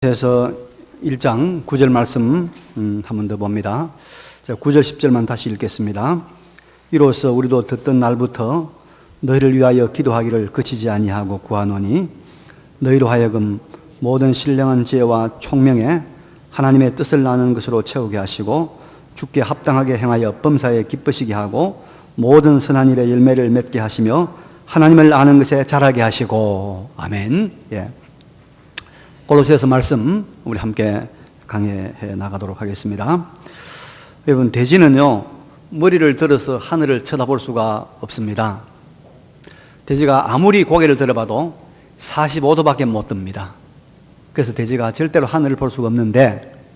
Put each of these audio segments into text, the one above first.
그래서 1장 9절 말씀 한 번 더 봅니다. 9절 10절만 다시 읽겠습니다. 이로써 우리도 듣던 날부터 너희를 위하여 기도하기를 그치지 아니하고 구하노니 너희로 하여금 모든 신령한 지혜와 총명에 하나님의 뜻을 아는 것으로 채우게 하시고 주께 합당하게 행하여 범사에 기쁘시게 하고 모든 선한 일에 열매를 맺게 하시며 하나님을 아는 것에 자라게 하시고. 아멘. 예. 골로새서 말씀 우리 함께 강해해 나가도록 하겠습니다. 여러분, 돼지는요 머리를 들어서 하늘을 쳐다볼 수가 없습니다. 돼지가 아무리 고개를 들어봐도 45도밖에 못 듭니다. 그래서 돼지가 절대로 하늘을 볼 수가 없는데,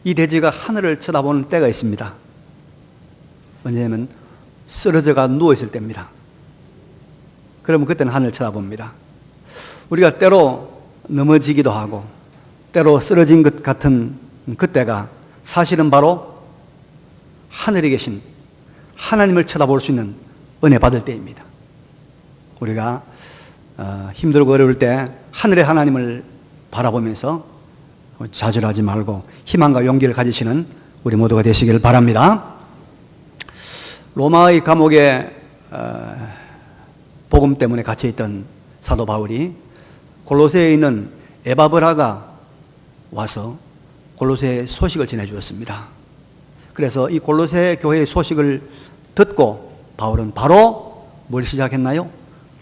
이 돼지가 하늘을 쳐다보는 때가 있습니다. 언제냐면 쓰러져가 누워있을 때입니다. 그러면 그때는 하늘을 쳐다봅니다. 우리가 때로 넘어지기도 하고 때로 쓰러진 것 같은 그때가 사실은 바로 하늘에 계신 하나님을 쳐다볼 수 있는 은혜 받을 때입니다. 우리가 힘들고 어려울 때 하늘의 하나님을 바라보면서 좌절하지 말고 희망과 용기를 가지시는 우리 모두가 되시길 바랍니다. 로마의 감옥에 복음 때문에 갇혀있던 사도 바울이 골로새에 있는 에바브라가 와서 골로새 소식을 전해주었습니다. 그래서 이 골로새 교회의 소식을 듣고 바울은 바로 뭘 시작했나요?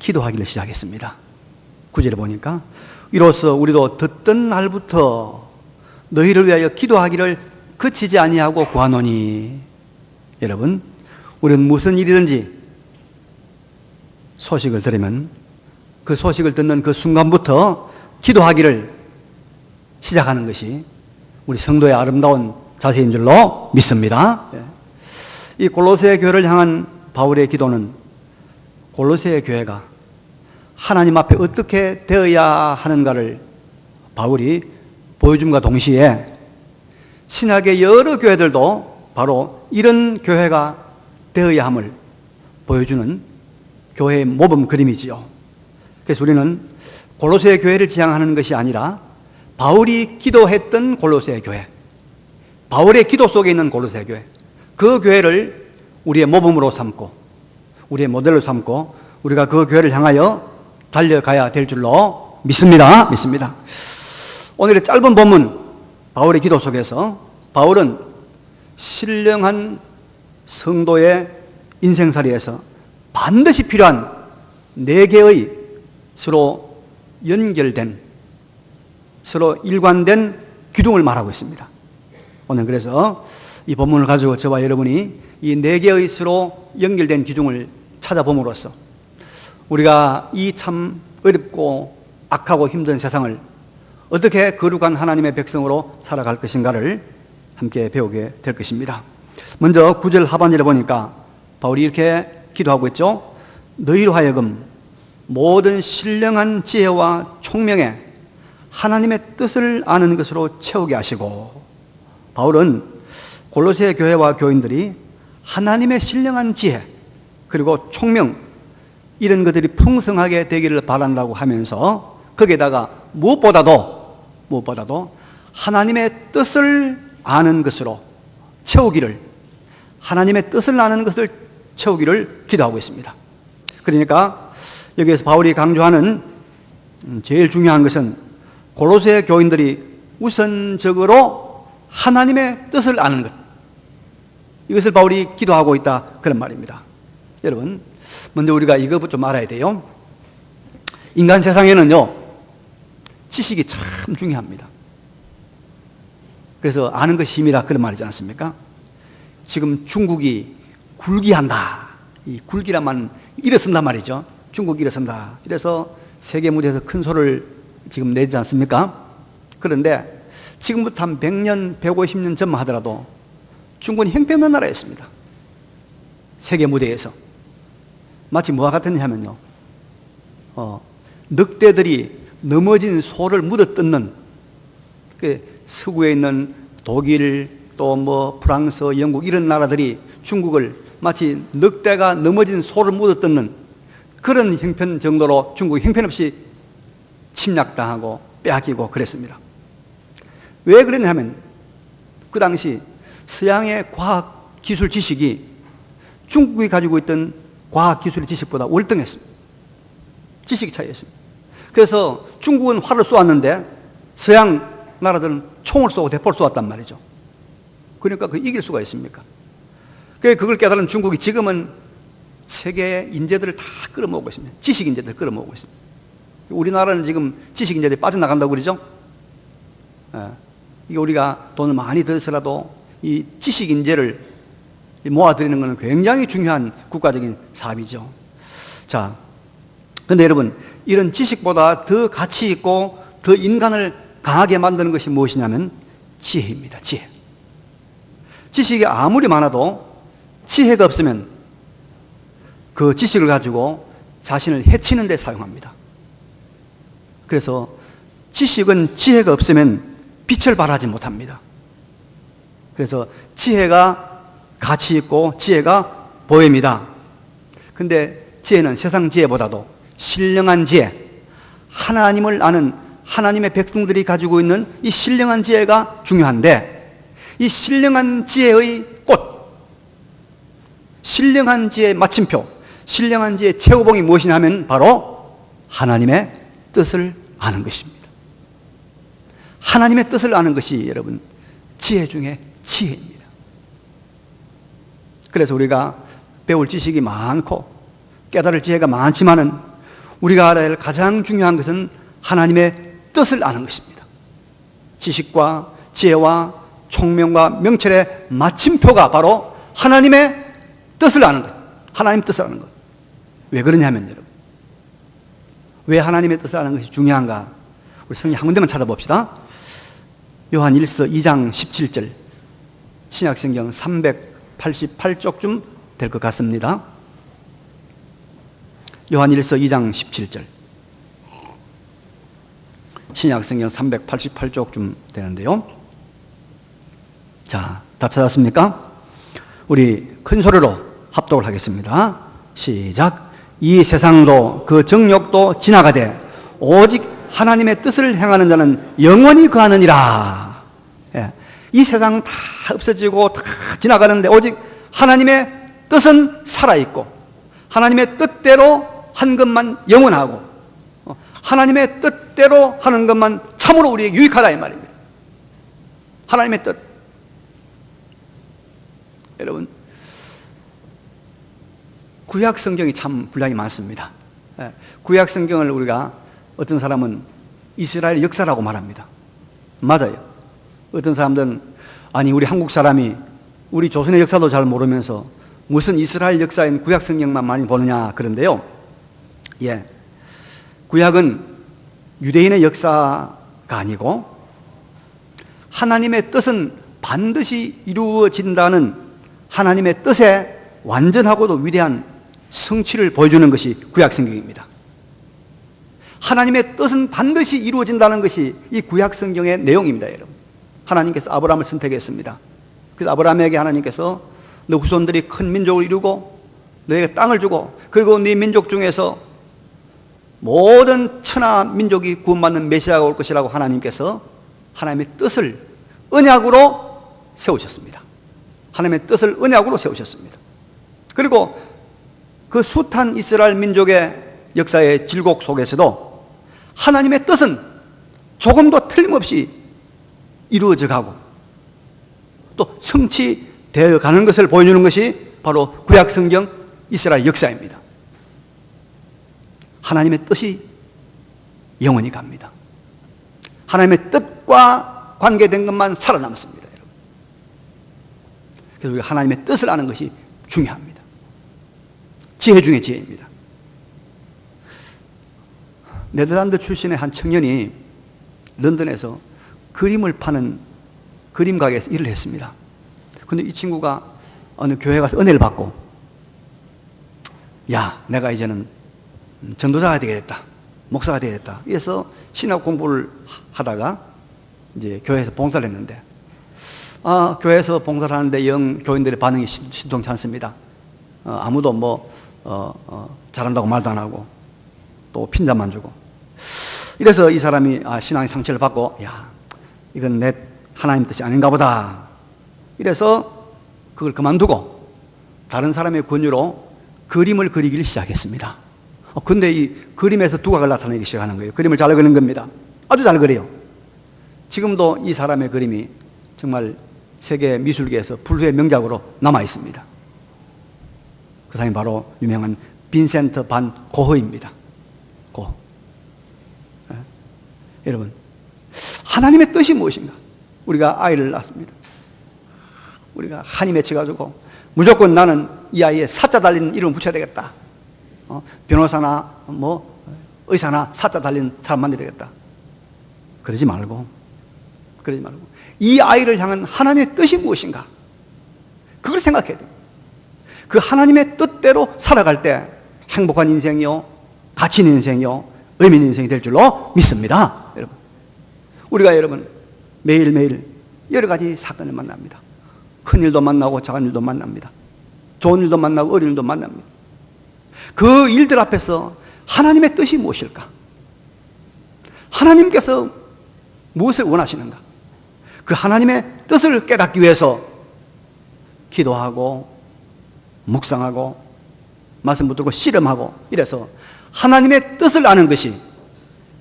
기도하기를 시작했습니다. 9절에 보니까 이로써 우리도 듣던 날부터 너희를 위하여 기도하기를 그치지 아니하고 구하노니. 여러분, 우리는 무슨 일이든지 소식을 들으면 그 소식을 듣는 그 순간부터 기도하기를 시작하는 것이 우리 성도의 아름다운 자세인 줄로 믿습니다. 이 골로새 교회를 향한 바울의 기도는 골로새 교회가 하나님 앞에 어떻게 되어야 하는가를 바울이 보여줌과 동시에 신약의 여러 교회들도 바로 이런 교회가 되어야 함을 보여주는 교회의 모범 그림이지요. 그래서 우리는 골로새 교회를 지향하는 것이 아니라 바울이 기도했던 골로새 교회, 바울의 기도 속에 있는 골로새 교회, 그 교회를 우리의 모범으로 삼고 우리의 모델로 삼고 우리가 그 교회를 향하여 달려가야 될 줄로 믿습니다. 오늘의 짧은 본문 바울의 기도 속에서 바울은 신령한 성도의 인생살이에서 반드시 필요한 4개의 서로 연결된, 서로 일관된 기둥을 말하고 있습니다. 오늘 그래서 이 본문을 가지고 저와 여러분이 이 4개의 서로 연결된 기둥을 찾아봄으로써 우리가 이 참 어렵고 악하고 힘든 세상을 어떻게 거룩한 하나님의 백성으로 살아갈 것인가를 함께 배우게 될 것입니다. 먼저 9절 하반절에 보니까 바울이 이렇게 기도하고 있죠. 너희로 하여금 모든 신령한 지혜와 총명에 하나님의 뜻을 아는 것으로 채우게 하시고. 바울은 골로새 교회와 교인들이 하나님의 신령한 지혜 그리고 총명, 이런 것들이 풍성하게 되기를 바란다고 하면서 거기에다가 무엇보다도 하나님의 뜻을 아는 것으로 채우기를, 하나님의 뜻을 아는 것을 채우기를 기도하고 있습니다. 그러니까 여기에서 바울이 강조하는 제일 중요한 것은 골로새 교인들이 우선적으로 하나님의 뜻을 아는 것, 이것을 바울이 기도하고 있다, 그런 말입니다. 여러분, 먼저 우리가 이것부터 좀 알아야 돼요. 인간 세상에는요 지식이 참 중요합니다. 그래서 아는 것이 힘이라, 그런 말이지 않습니까? 지금 중국이 굴기한다, 이 굴기란 말은 일어선단 말이죠. 중국이 일어선다, 이래서 세계 무대에서 큰 소리를 지금 내지 않습니까? 그런데 지금부터 한 100년, 150년 전만 하더라도 중국은 형편없는 나라였습니다. 세계 무대에서 마치 뭐와 같았냐 하면요, 늑대들이 넘어진 소를 물어뜯는, 서구에 있는 독일, 또 뭐 프랑스, 영국, 이런 나라들이 중국을 마치 늑대가 넘어진 소를 물어뜯는 그런 형편 정도로 중국이 형편없이 침략당하고 빼앗기고 그랬습니다. 왜 그랬냐면 그 당시 서양의 과학 기술 지식이 중국이 가지고 있던 과학 기술 지식보다 월등했습니다. 지식 차이였습니다. 그래서 중국은 활을 쏘았는데 서양 나라들은 총을 쏘고 대포를 쏘았단 말이죠. 그러니까 그 이길 수가 있습니까? 그걸 깨달은 중국이 지금은 세계의 인재들을 다 끌어모으고 있습니다. 지식 인재들을 끌어모으고 있습니다. 우리나라는 지금 지식 인재들이 빠져나간다고 그러죠? 이게 우리가 돈을 많이 들여서라도 이 지식 인재를 모아들이는 것은 굉장히 중요한 국가적인 사업이죠. 자, 근데 여러분, 이런 지식보다 더 가치 있고 더 인간을 강하게 만드는 것이 무엇이냐면 지혜입니다. 지혜. 지식이 아무리 많아도 지혜가 없으면 그 지식을 가지고 자신을 해치는 데 사용합니다. 그래서 지식은 지혜가 없으면 빛을 발하지 못합니다. 그래서 지혜가 가치 있고 지혜가 보입니다. 근데 지혜는 세상 지혜보다도 신령한 지혜, 하나님을 아는 하나님의 백성들이 가지고 있는 이 신령한 지혜가 중요한데, 이 신령한 지혜의 꽃, 신령한 지혜의 마침표, 신령한 지혜의 최고봉이 무엇이냐 하면 바로 하나님의 뜻을 아는 것입니다. 하나님의 뜻을 아는 것이 여러분 지혜 중에 지혜입니다. 그래서 우리가 배울 지식이 많고 깨달을 지혜가 많지만은 우리가 알아야 할 가장 중요한 것은 하나님의 뜻을 아는 것입니다. 지식과 지혜와 총명과 명철의 마침표가 바로 하나님의 뜻을 아는 것, 하나님의 뜻을 아는 것. 왜 그러냐면 여러분, 왜 하나님의 뜻을 아는 것이 중요한가? 우리 성경 한 군데만 찾아봅시다. 요한 1서 2장 17절, 신약성경 388쪽쯤 될 것 같습니다. 요한 1서 2장 17절, 신약성경 388쪽쯤 되는데요. 자, 다 찾았습니까? 우리 큰 소리로 합독을 하겠습니다. 시작. 이 세상도 그 정욕도 지나가되 오직 하나님의 뜻을 행하는 자는 영원히 거하느니라. 예. 이 세상 다 없어지고 다 지나가는데 오직 하나님의 뜻은 살아있고 하나님의 뜻대로 한 것만 영원하고 하나님의 뜻대로 하는 것만 참으로 우리에게 유익하다 이 말입니다. 하나님의 뜻. 여러분, 구약 성경이 참 분량이 많습니다. 구약 성경을 우리가 어떤 사람은 이스라엘 역사라고 말합니다. 맞아요. 어떤 사람들은 아니 우리 한국 사람이 우리 조선의 역사도 잘 모르면서 무슨 이스라엘 역사인 구약 성경만 많이 보느냐 그런데요. 예, 구약은 유대인의 역사가 아니고 하나님의 뜻은 반드시 이루어진다는 하나님의 뜻에 완전하고도 위대한 성취를 보여주는 것이 구약 성경입니다. 하나님의 뜻은 반드시 이루어진다는 것이 이 구약 성경의 내용입니다, 여러분. 하나님께서 아브라함을 선택했습니다. 그래서 아브라함에게 하나님께서 너 후손들이 큰 민족을 이루고 너에게 땅을 주고 그리고 네 민족 중에서 모든 천하 민족이 구원받는 메시아가 올 것이라고 하나님께서 하나님의 뜻을 언약으로 세우셨습니다. 하나님의 뜻을 언약으로 세우셨습니다. 그리고 그 숱한 이스라엘 민족의 역사의 질곡 속에서도 하나님의 뜻은 조금도 틀림없이 이루어져 가고 또 성취되어 가는 것을 보여주는 것이 바로 구약 성경 이스라엘 역사입니다. 하나님의 뜻이 영원히 갑니다. 하나님의 뜻과 관계된 것만 살아남습니다, 여러분. 그래서 우리가 하나님의 뜻을 아는 것이 중요합니다. 지혜 중에 지혜입니다. 네덜란드 출신의 한 청년이 런던에서 그림을 파는 그림 가게에서 일을 했습니다. 그런데 이 친구가 어느 교회 가서 은혜를 받고 야, 내가 이제는 전도자가 되겠다, 목사가 되겠다. 그래서 신학 공부를 하다가 이제 교회에서 봉사를 했는데 교회에서 봉사를 하는데 영 교인들의 반응이 신통치 않습니다. 아무도 잘한다고 말도 안 하고 또 핀잔만 주고. 이래서 이 사람이 신앙의 상처를 받고 야, 이건 내 하나님 뜻이 아닌가 보다. 이래서 그걸 그만두고 다른 사람의 권유로 그림을 그리기를 시작했습니다. 근데 이 그림에서 두각을 나타내기 시작하는 거예요. 그림을 잘 그리는 겁니다. 아주 잘 그려요. 지금도 이 사람의 그림이 정말 세계 미술계에서 불후의 명작으로 남아 있습니다. 그 사람이 바로 유명한 빈센트 반 고흐입니다. 고흐. 여러분, 하나님의 뜻이 무엇인가? 우리가 아이를 낳습니다. 우리가 한이 맺혀가지고 무조건 나는 이 아이에 사자 달린 이름을 붙여야 되겠다. 변호사나 의사나 사자 달린 사람 만들어야 되겠다. 그러지 말고 이 아이를 향한 하나님의 뜻이 무엇인가? 그걸 생각해야 돼요. 그 하나님의 뜻대로 살아갈 때 행복한 인생이요, 가치 있는 인생이요, 의미 있는 인생이 될 줄로 믿습니다. 여러분, 우리가 여러분 매일매일 여러 가지 사건을 만납니다. 큰 일도 만나고 작은 일도 만납니다. 좋은 일도 만나고 어려운 일도 만납니다. 그 일들 앞에서 하나님의 뜻이 무엇일까? 하나님께서 무엇을 원하시는가? 그 하나님의 뜻을 깨닫기 위해서 기도하고 묵상하고 말씀 붙들고 씨름하고 이래서 하나님의 뜻을 아는 것이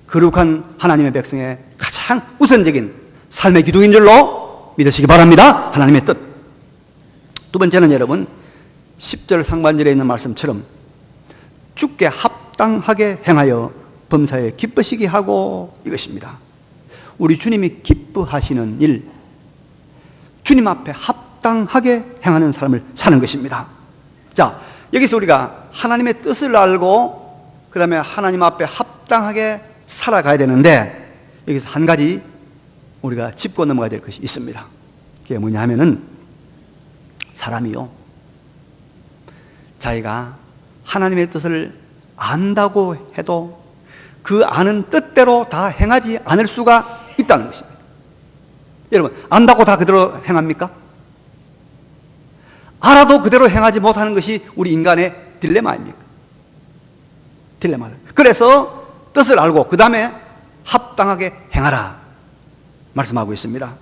거룩한 하나님의 백성의 가장 우선적인 삶의 기둥인 줄로 믿으시기 바랍니다. 하나님의 뜻. 두 번째는 여러분 10절 상반절에 있는 말씀처럼 주께 합당하게 행하여 범사에 기쁘시게 하고 이것입니다. 우리 주님이 기뻐하시는 일, 주님 앞에 합당하게 행하는 삶을 사는 것입니다. 자, 여기서 우리가 하나님의 뜻을 알고 그 다음에 하나님 앞에 합당하게 살아가야 되는데 여기서 한 가지 우리가 짚고 넘어가야 될 것이 있습니다. 그게 뭐냐 하면은 사람이요, 자기가 하나님의 뜻을 안다고 해도 그 아는 뜻대로 다 행하지 않을 수가 있다는 것입니다. 여러분, 안다고 다 그대로 행합니까? 알아도 그대로 행하지 못하는 것이 우리 인간의 딜레마 아닙니까? 딜레마를. 그래서 뜻을 알고 그 다음에 합당하게 행하라 말씀하고 있습니다.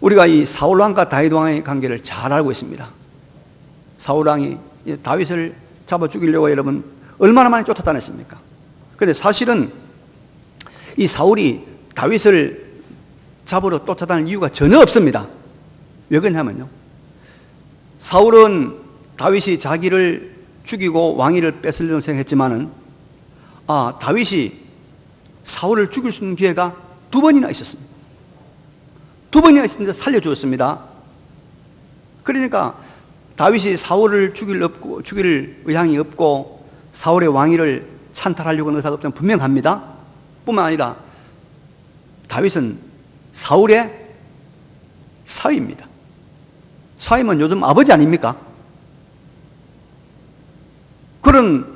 우리가 이 사울왕과 다윗왕의 관계를 잘 알고 있습니다. 사울왕이 다윗을 잡아 죽이려고 여러분 얼마나 많이 쫓아다녔습니까? 그런데 사실은 이 사울이 다윗을 잡으러 쫓아다닐 이유가 전혀 없습니다. 왜 그러냐면요, 사울은 다윗이 자기를 죽이고 왕위를 뺏으려고 생각했지만은 다윗이 사울을 죽일 수 있는 기회가 두 번이나 있었습니다. 두 번이나 있었는데 살려주었습니다. 그러니까 다윗이 사울을 죽일 의향이 없고 사울의 왕위를 찬탈하려고 하는 의사가 없다는 분명합니다. 뿐만 아니라 다윗은 사울의 사위입니다. 사위면 요즘 아버지 아닙니까? 그런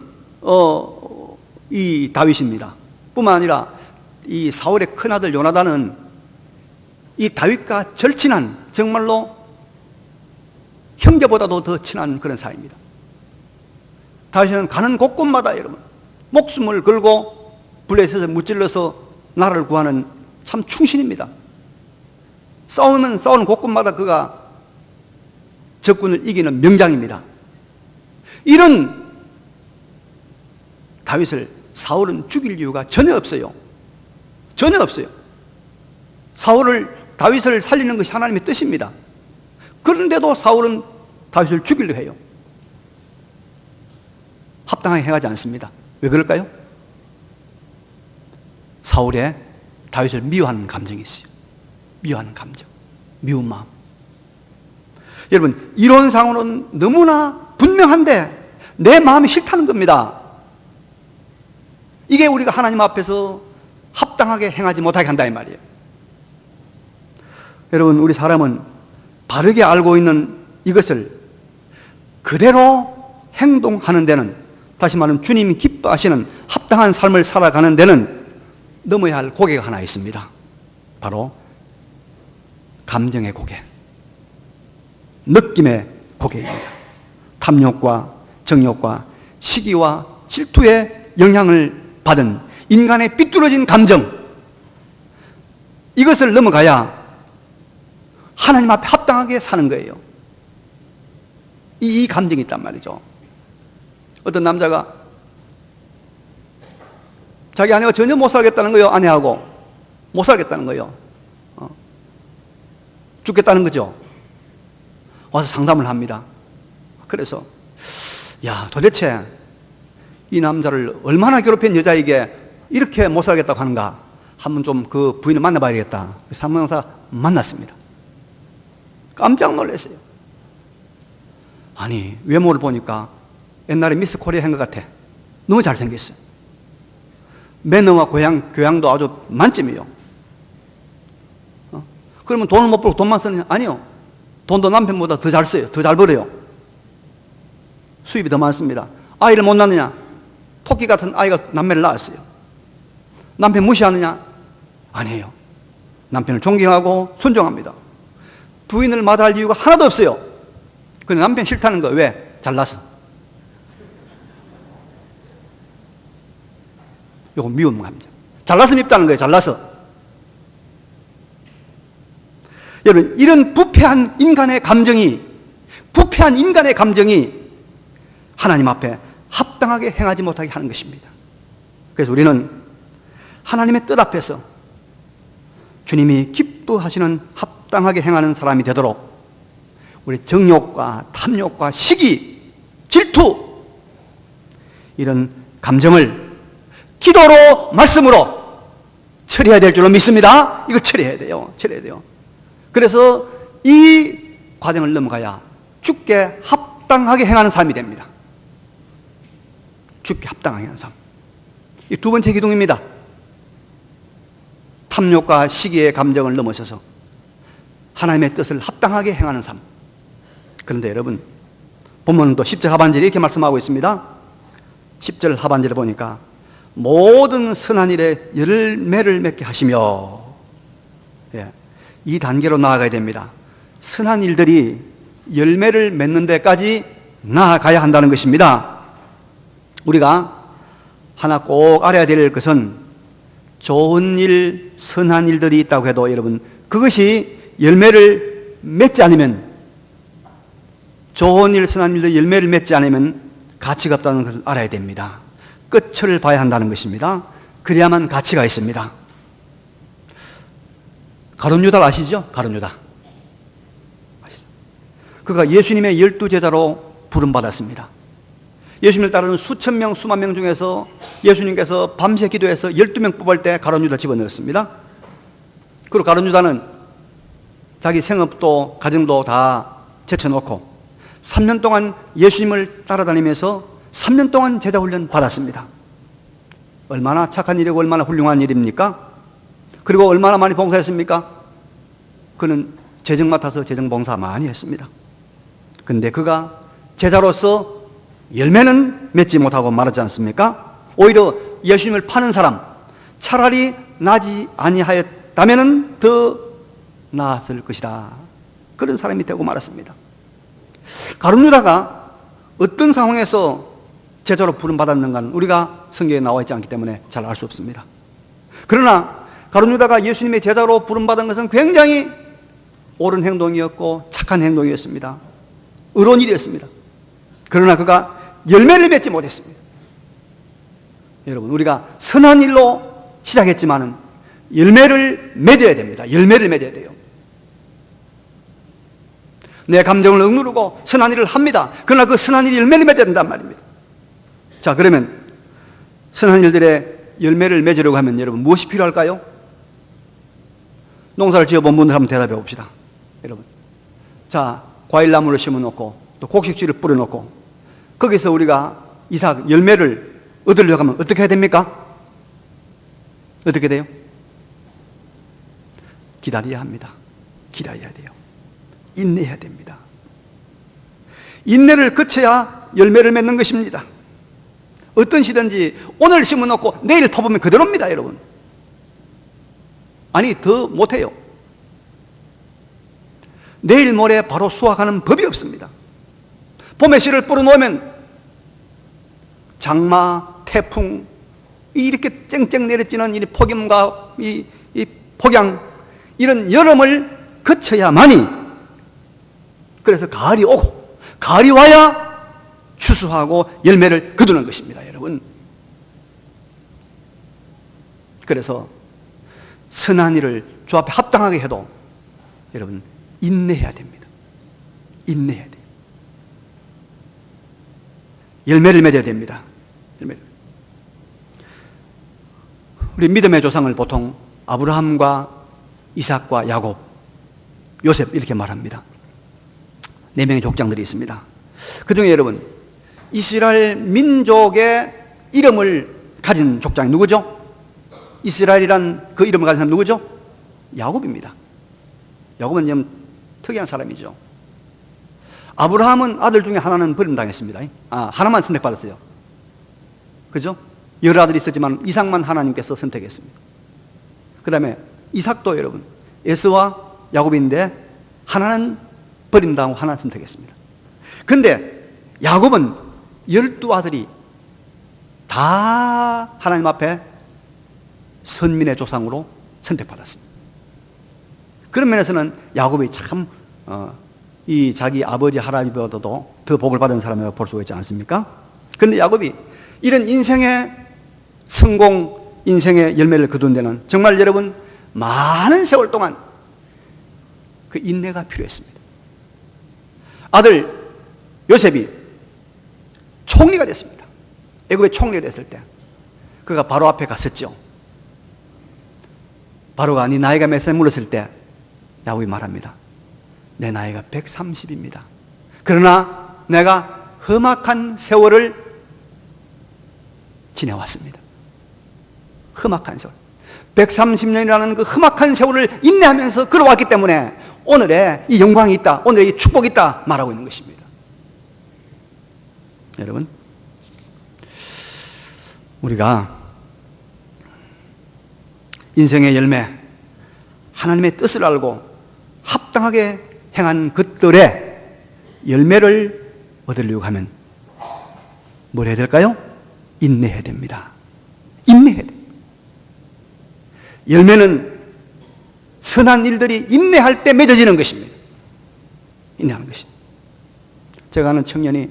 이 다윗입니다. 뿐만 아니라 이 사울의 큰아들 요나단은 이 다윗과 절친한, 정말로 형제보다도 더 친한 그런 사이입니다. 다윗은 가는 곳곳마다 여러분 목숨을 걸고 블레셋에 무찔러서 나라를 구하는 참 충신입니다. 싸우는 곳곳마다 그가 적군을 이기는 명장입니다. 이런 다윗을 사울은 죽일 이유가 전혀 없어요. 전혀 없어요. 다윗을 살리는 것이 하나님의 뜻입니다. 그런데도 사울은 다윗을 죽이려 해요. 합당하게 행하지 않습니다. 왜 그럴까요? 사울의 다윗을 미워하는 감정이 있어요. 미워하는 감정, 미운 마음. 여러분, 이론상으로는 너무나 분명한데 내 마음이 싫다는 겁니다. 이게 우리가 하나님 앞에서 합당하게 행하지 못하게 한다 이 말이에요. 여러분, 우리 사람은 바르게 알고 있는 이것을 그대로 행동하는 데는, 다시 말하면 주님이 기뻐하시는 합당한 삶을 살아가는 데는 넘어야 할 고개가 하나 있습니다. 바로 감정의 고개, 느낌의 고개입니다. 탐욕과 정욕과 시기와 질투의 영향을 받은 인간의 삐뚤어진 감정, 이것을 넘어가야 하나님 앞에 합당하게 사는 거예요. 이 감정이 있단 말이죠. 어떤 남자가 자기 아내가 전혀 못 살겠다는 거예요. 아내하고 못 살겠다는 거예요. 죽겠다는 거죠. 와서 상담을 합니다. 그래서 야, 도대체 이 남자를 얼마나 괴롭힌 여자에게 이렇게 못 살겠다고 하는가, 한번 좀 그 부인을 만나봐야 겠다. 상담사 만났습니다. 깜짝 놀랐어요. 아니, 외모를 보니까 옛날에 미스 코리아 한 것 같아. 너무 잘생겼어요. 매너와 교양도 아주 만점이에요. 그러면 돈을 못 벌고 돈만 쓰느냐? 아니요. 돈도 남편보다 더 잘 써요. 더 잘 벌어요. 수입이 더 많습니다. 아이를 못 낳느냐? 토끼 같은 아이가 남매를 낳았어요. 남편 무시하느냐? 아니에요. 남편을 존경하고 순종합니다. 부인을 마다할 이유가 하나도 없어요. 근데 남편 싫다는 거 왜? 잘나서. 요거 미움 감정. 잘나서 밉다는 거예요. 잘나서. 여러분, 이런 부패한 인간의 감정이 하나님 앞에 합당하게 행하지 못하게 하는 것입니다. 그래서 우리는 하나님의 뜻 앞에서 주님이 기뻐하시는 합당하게 행하는 사람이 되도록 우리 정욕과 탐욕과 시기, 질투, 이런 감정을 기도로, 말씀으로 처리해야 될 줄로 믿습니다. 이걸 처리해야 돼요. 그래서 이 과정을 넘어가야 주께 합당하게 행하는 삶이 됩니다. 주께 합당하게 하는 삶. 이 두 번째 기둥입니다. 탐욕과 시기의 감정을 넘어서서 하나님의 뜻을 합당하게 행하는 삶. 그런데 여러분, 본문도 10절 하반절에 이렇게 말씀하고 있습니다. 10절 하반절에 보니까 모든 선한 일에 열매를 맺게 하시며, 이 단계로 나아가야 됩니다. 선한 일들이 열매를 맺는 데까지 나아가야 한다는 것입니다. 우리가 하나 꼭 알아야 될 것은 좋은 일, 선한 일들이 있다고 해도 여러분, 그것이 열매를 맺지 않으면, 좋은 일, 선한 일들이 열매를 맺지 않으면 가치가 없다는 것을 알아야 됩니다. 끝을 봐야 한다는 것입니다. 그래야만 가치가 있습니다. 가룟 유다 아시죠? 가룟 유다. 그가 예수님의 12제자로 부름받았습니다. 예수님을 따르는 수천 명, 수만 명 중에서 예수님께서 밤새 기도해서 12명 뽑을 때 가룟 유다 집어넣었습니다. 그리고 가룟 유다는 자기 생업도 가정도 다 제쳐놓고 3년 동안 예수님을 따라다니면서 3년 동안 제자 훈련 받았습니다. 얼마나 착한 일이고 얼마나 훌륭한 일입니까? 그리고 얼마나 많이 봉사했습니까? 그는 재정 맡아서 재정 봉사 많이 했습니다. 근데 그가 제자로서 열매는 맺지 못하고 말하지 않습니까? 오히려 예수님을 파는 사람, 차라리 나지 아니하였다면 더 나았을 것이다, 그런 사람이 되고 말았습니다. 가룟 유다가 어떤 상황에서 제자로 부름받았는가는 우리가 성경에 나와 있지 않기 때문에 잘 알 수 없습니다. 그러나 가룟 유다가 예수님의 제자로 부름받은 것은 굉장히 옳은 행동이었고 착한 행동이었습니다. 의로운 일이었습니다. 그러나 그가 열매를 맺지 못했습니다. 여러분, 우리가 선한 일로 시작했지만은 열매를 맺어야 됩니다. 열매를 맺어야 돼요. 내 감정을 억누르고 선한 일을 합니다. 그러나 그 선한 일이 열매를 맺어야 된단 말입니다. 자, 그러면 선한 일들의 열매를 맺으려고 하면 여러분 무엇이 필요할까요? 농사를 지어본 분들 한번 대답해 봅시다. 여러분, 자, 과일나무를 심어놓고 또 곡식지를 뿌려놓고 거기서 우리가 이삭 열매를 얻으려고 하면 어떻게 해야 됩니까? 어떻게 돼요? 기다려야 합니다. 기다려야 돼요. 인내해야 됩니다. 인내를 거쳐야 열매를 맺는 것입니다. 어떤 시든지 오늘 심어놓고 내일 퍼보면 그대로입니다, 여러분. 아니, 더 못해요. 내일 모레 바로 수확하는 법이 없습니다. 봄에 씨를 뿌려놓으면 장마, 태풍, 이렇게 쨍쨍 내려지는 이 폭염과 이 폭양, 이런 여름을 거쳐야만이, 그래서 가을이 오고 가을이 와야 추수하고 열매를 거두는 것입니다, 여러분. 그래서 선한 일을 주 앞에 합당하게 해도 여러분 인내해야 됩니다. 인내해야 돼요. 열매를 맺어야 됩니다. 열매를. 우리 믿음의 조상을 보통 아브라함과 이삭과 야곱, 요셉 이렇게 말합니다. 4명의 족장들이 있습니다. 그 중에 여러분 이스라엘 민족의 이름을 가진 족장이 누구죠? 이스라엘이란 그 이름을 가진 사람 누구죠? 야곱입니다. 야곱은 좀 특이한 사람이죠. 아브라함은 아들 중에 하나는 버림당했습니다. 하나만 선택받았어요. 그죠? 여러 아들이 있었지만 이삭만 하나님께서 선택했습니다. 그 다음에 이삭도 여러분 에서와 야곱인데 하나는 버림당하고 하나는 선택했습니다. 근데 야곱은 12아들이 다 하나님 앞에 선민의 조상으로 선택받았습니다. 그런 면에서는 야곱이 참 이 자기 아버지 할아버지보다도 더 복을 받은 사람이라고 볼 수가 있지 않습니까? 그런데 야곱이 이런 인생의 성공, 인생의 열매를 거둔 데는 정말 여러분 많은 세월 동안 그 인내가 필요했습니다. 아들 요셉이 총리가 됐습니다. 애굽의 총리가 됐을 때 그가 바로 앞에 갔었죠. 바로가 네 나이가 몇 살 물었을 때 야곱이 말합니다. 내 나이가 130입니다. 그러나 내가 험악한 세월을 지내왔습니다. 험악한 세월. 130년이라는 그 험악한 세월을 인내하면서 걸어왔기 때문에 오늘의 이 영광이 있다, 오늘의 이 축복이 있다 말하고 있는 것입니다. 여러분, 우리가 인생의 열매, 하나님의 뜻을 알고 합당하게 행한 것들의 열매를 얻으려고 하면 뭘 해야 될까요? 인내해야 됩니다. 인내해야 됩니다. 열매는 선한 일들이 인내할 때 맺어지는 것입니다. 인내하는 것입니다. 제가 아는 청년이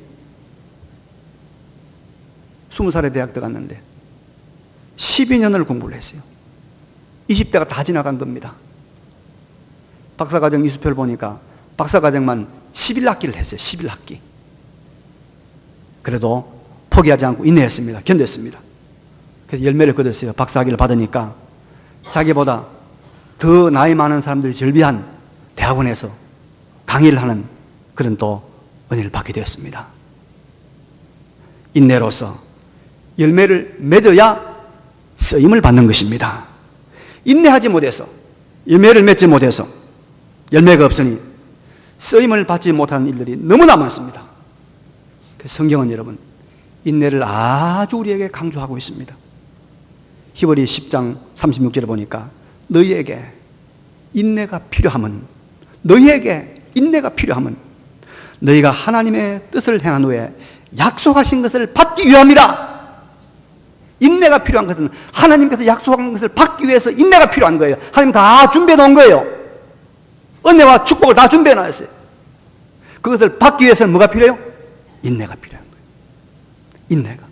20살에 대학 들어갔는데 12년을 공부를 했어요. 20대가 다 지나간 겁니다. 박사과정 이수표를 보니까 박사과정만 11학기를 했어요. 11학기. 그래도 포기하지 않고 인내했습니다. 견뎠습니다. 그래서 열매를 거뒀어요. 박사학위를 받으니까 자기보다 더 나이 많은 사람들이 즐비한 대학원에서 강의를 하는 그런 또 은혜를 받게 되었습니다. 인내로서 열매를 맺어야 쓰임을 받는 것입니다. 인내하지 못해서, 열매를 맺지 못해서, 열매가 없으니 쓰임을 받지 못하는 일들이 너무나 많습니다. 성경은 여러분 인내를 아주 우리에게 강조하고 있습니다. 히브리 10장 36절에 보니까 너희에게 인내가 필요함은, 너희에게 인내가 필요함은 너희가 하나님의 뜻을 행한 후에 약속하신 것을 받기 위함이라. 인내가 필요한 것은 하나님께서 약속한 것을 받기 위해서 인내가 필요한 거예요. 하나님 다 준비해 놓은 거예요. 은혜와 축복을 다 준비해 놨어요. 그것을 받기 위해서는 뭐가 필요해요? 인내가 필요한 거예요. 인내가.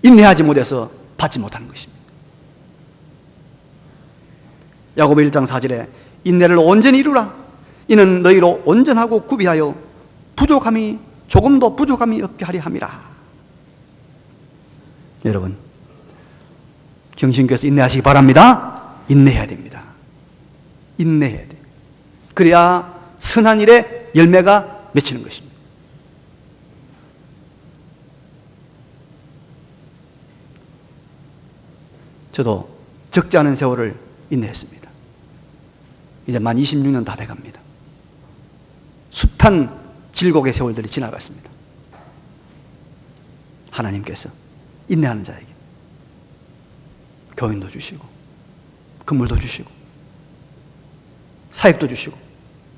인내하지 못해서 받지 못하는 것입니다. 야고보 1장 4절에 인내를 온전히 이루라. 이는 너희로 온전하고 구비하여 조금도 부족함이 없게 하려 함이라. 여러분, 경신께서 인내하시기 바랍니다. 인내해야 됩니다. 인내해야 돼요. 그래야 선한 일의 열매가 맺히는 것입니다. 저도 적지 않은 세월을 인내했습니다. 이제 만 26년 다 돼갑니다. 숱한 질곡의 세월들이 지나갔습니다. 하나님께서 인내하는 자에게 교훈도 주시고 건물도 주시고 사역도 주시고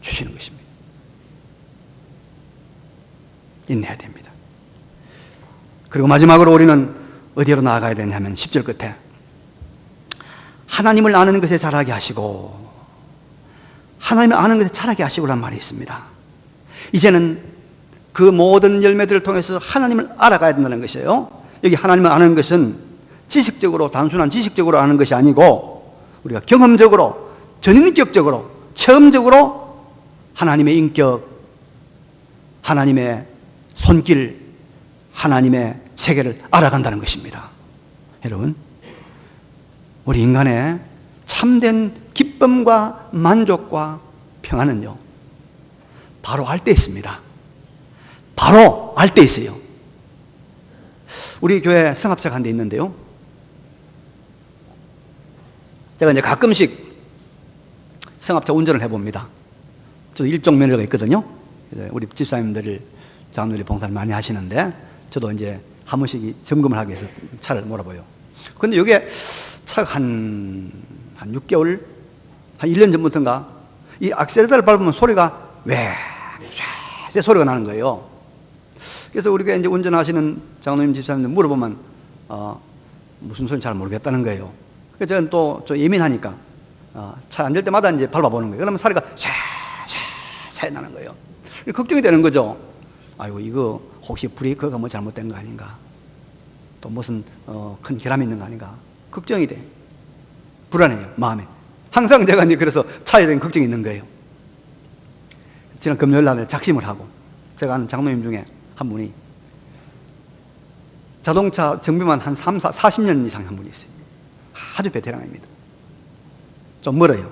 주시는 것입니다. 인내해야 됩니다. 그리고 마지막으로 우리는 어디로 나아가야 되냐면 10절 끝에 하나님을 아는 것에 자라게 하시고, 하나님을 아는 것에 자라게 하시고란 말이 있습니다. 이제는 그 모든 열매들을 통해서 하나님을 알아가야 된다는 것이에요. 여기 하나님을 아는 것은 지식적으로, 단순한 지식적으로 아는 것이 아니고, 우리가 경험적으로, 전인격적으로, 체험적으로 하나님의 인격, 하나님의 손길, 하나님의 세계를 알아간다는 것입니다. 여러분, 우리 인간의 참된 기쁨과 만족과 평안은요, 바로 알 때 있습니다. 바로 알 때 있어요. 우리 교회 성합체가 한 데 있는데요, 제가 이제 가끔씩 성합체 운전을 해봅니다. 저도 일종 면허가 있거든요. 우리 집사님들, 장로들이 봉사를 많이 하시는데, 저도 이제 한 번씩 점검을 하기 위해서 차를 몰아봐요. 근데 이게 차가 한 6개월, 한 1년 전부터인가, 이 악셀레터를 밟으면 소리가 왜 소리가 나는 거예요. 그래서 우리가 이제 운전하시는 장로님, 집사님들 물어보면 무슨 소리인지 잘 모르겠다는 거예요. 그래서 저는 또 좀 예민하니까 차 앉을 때마다 이제 밟아보는 거예요. 그러면 소리가 샤 나는 거예요. 걱정이 되는 거죠. 아이고, 이거 혹시 브레이크가 뭐 잘못된 거 아닌가? 또 무슨 큰 결함이 있는 거 아닌가? 걱정이 돼. 불안해요, 마음에. 항상 제가 이제 그래서 차에 대한 걱정이 있는 거예요. 지난 금요일 날에 작심을 하고, 제가 아는 장로님 중에 한 분이 자동차 정비만 한 40년 이상 한 분이 있어요. 아주 베테랑입니다. 좀 멀어요.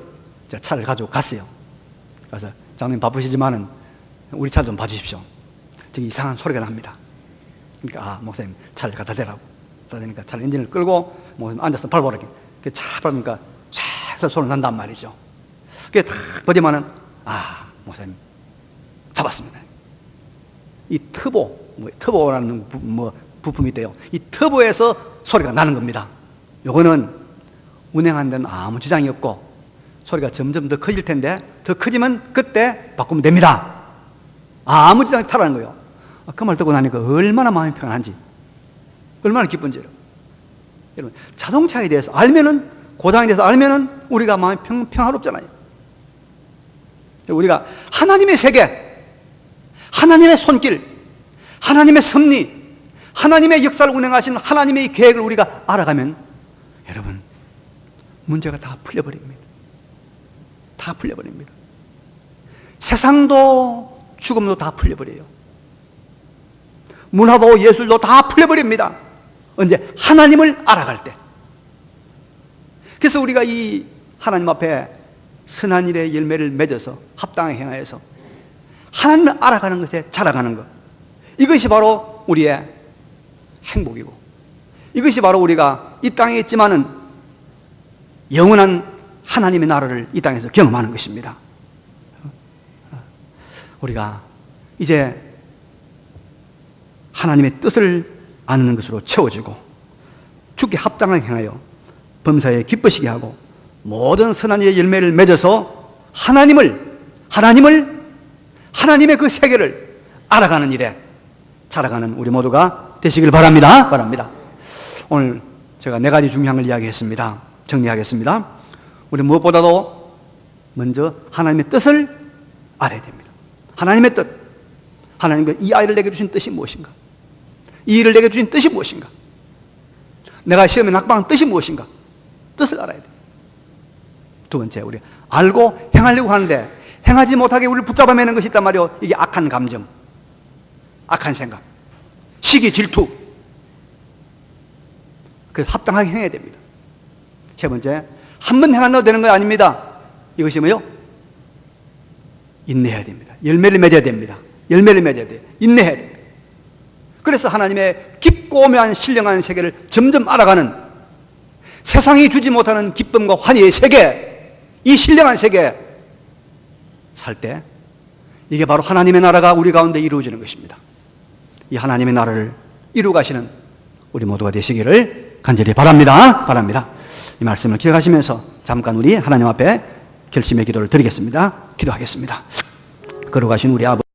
제가 차를 가지고 갔어요. 그래서 장로님 바쁘시지만은 우리 차를 좀 봐주십시오. 저기 이상한 소리가 납니다. 그러니까 목사님 차를 갖다 대라고. 갖다 대니까 차를 엔진을 끌고 목사님 앉아서 밟아라. 차 밟으니까 쫙 소리 난단 말이죠. 그게 딱 보지만은 목사님 잡았습니다. 이 터보라는 부품이 있대요. 이 터보에서 소리가 나는 겁니다. 요거는 운행하는 데는 아무 지장이 없고 소리가 점점 더 커질 텐데, 더 커지면 그때 바꾸면 됩니다. 아무 지장이 타라는 거예요. 그 말 듣고 나니까 얼마나 마음이 편안한지, 얼마나 기쁜지. 여러분, 자동차에 대해서 알면은, 고장에 대해서 알면은 우리가 마음이 평화롭잖아요. 우리가 하나님의 세계, 하나님의 손길, 하나님의 섭리, 하나님의 역사를 운행하시는 하나님의 계획을 우리가 알아가면, 여러분, 문제가 다 풀려버립니다. 다 풀려버립니다. 세상도 죽음도 다 풀려버려요. 문화도 예술도 다 풀려버립니다. 언제? 하나님을 알아갈 때. 그래서 우리가 이 하나님 앞에 선한 일의 열매를 맺어서 합당하게 행하여서 하나님을 알아가는 것에 자라가는 것, 이것이 바로 우리의 행복이고, 이것이 바로 우리가 이 땅에 있지만은 영원한 하나님의 나라를 이 땅에서 경험하는 것입니다. 우리가 이제 하나님의 뜻을 아는 것으로 채워지고, 주께 합당하게 행하여 범사에 기쁘시게 하고 모든 선한 일의 열매를 맺어서 하나님의 그 세계를 알아가는 일에 자라가는 우리 모두가 되시길 바랍니다. 오늘 제가 4가지 중요한 걸 이야기했습니다. 정리하겠습니다. 우리 무엇보다도 먼저 하나님의 뜻을 알아야 됩니다. 하나님의 뜻, 하나님께서 이 아이를 내게 주신 뜻이 무엇인가? 이 일을 내게 주신 뜻이 무엇인가? 내가 시험에 낙방한 뜻이 무엇인가? 뜻을 알아야 돼요. 두 번째, 우리 알고 행하려고 하는데 행하지 못하게 우리를 붙잡아매는 것이 있단 말이에요. 이게 악한 감정, 악한 생각, 시기, 질투. 그래서 합당하게 행해야 됩니다. 세 번째, 한 번 행한다고 되는 거 아닙니다. 이것이 뭐요? 인내해야 됩니다. 열매를 맺어야 됩니다. 열매를 맺어야 돼요. 인내해야 됩니다. 그래서 하나님의 깊고 묘한 신령한 세계를 점점 알아가는, 세상이 주지 못하는 기쁨과 환희의 세계, 이 신령한 세계 살 때 이게 바로 하나님의 나라가 우리 가운데 이루어지는 것입니다. 이 하나님의 나라를 이루어 가시는 우리 모두가 되시기를 간절히 바랍니다. 이 말씀을 기억하시면서 잠깐 우리 하나님 앞에 결심의 기도를 드리겠습니다. 기도하겠습니다. 걸어가신 우리 아버지,